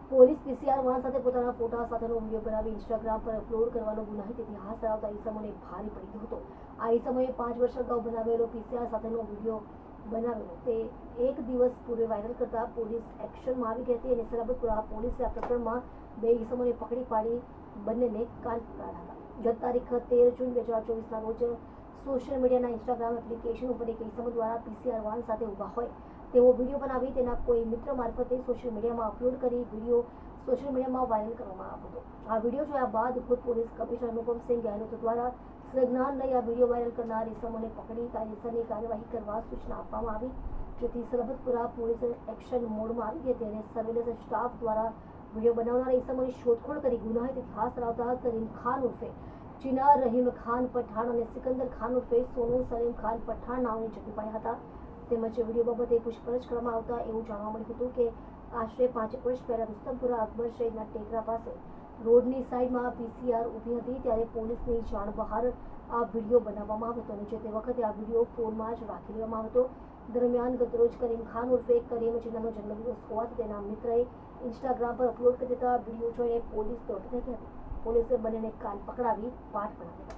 Police PCR વાહન સાથે પોતાના ફોટા સાથેનો વિડીયો બનાવી ઇન્સ્ટાગ્રામ પર અપલોડ કરવાનો ગુનાહિત ઇતિહાસ ધરાવતા ઈસમોને ભારે પડી ગયો હતો. આ ઈસમોએ 5 વર્ષ અગાઉ બનાવેલો પીસીઆર સાથેનો વિડીયો બનાવેલો તે એક દિવસ પૂર્વે વાયરલ કરતા પોલીસ એક્શનમાં આવી ગઈ હતી અને સલાબતપુરા પોલીસે આ પ્રકરણમાં 2 ઈસમોને પકડી પાડી બંનેને કાન પકડાયા હતા. ગત તારીખ 13 જૂન 2024ના રોજ સોશિયલ મીડિયાના ઇન્સ્ટાગ્રામ એપ્લિકેશન ઉપર એક ઈસમ દ્વારા પીસીઆર વાહન સાથે ઊભા હોય તેવો વિડીયો બનાવી તેના કોઈ મિત્ર મારફતે સોશિયલ મીડિયામાં અપલોડ કરી વિડીયો સોશિયલ મીડિયામાં વાયરલ કરવામાં આવ્યો હતો. આ વિડીયો જોયા બાદ ખુદ પોલીસ કમિશનર અનુપમસિંહ ગહેલોત દ્વારા સજ્ઞાન લઈ આ વિડીયો વાયરલ કરનાર ઈસમોને પકડી કાયદેસરની કાર્યવાહી કરવા સૂચના આપવામાં આવી, જેથી સલાબતપુરા પોલીસ એક્શન મોડમાં આવી ગઈ હતી અને સર્વેલન્સ સ્ટાફ દ્વારા વિડીયો બનાવનાર ઈસમોની શોધખોળ કરી ગુનાહિત ઇતિહાસ ધરાવતા કરીમ ખાન ઉર્ફે ચિનાર રહીમ ખાન પઠાણ અને સિકંદર ખાન ઉર્ફે સોનુ સલીમ ખાન પઠાણ નામની ઝડપી પાડ્યા હતા. તેમજ વિડીયો બાબતે પૂછપરછ કરવામાં આવતા એવું જાણવા મળ્યું હતું કે આશરે 5 વર્ષ પહેલા રુસ્તમપુરા અકબર શહીદના ટેકરા પાસે રોડની સાઈડમાં પીસીઆર ઊભી હતી ત્યારે પોલીસની જાણ બહાર આ વિડીયો બનાવવામાં આવ્યો હતો અને જે તે વખતે આ વિડીયો ફોનમાં જ રાખી લેવામાં આવ્યો હતો. દરમિયાન ગતરોજ કરીમ ખાન ઉર્ફે કરીમ ચિનાનો જન્મદિવસ હોવાથી તેના મિત્રએ ઇન્સ્ટાગ્રામ પર અપલોડ કરી દેતા વિડીયો જોઈને પોલીસ દોડી હતી. પોલીસે બંનેને કાન પકડાવી પાઠ બનાવ્યા.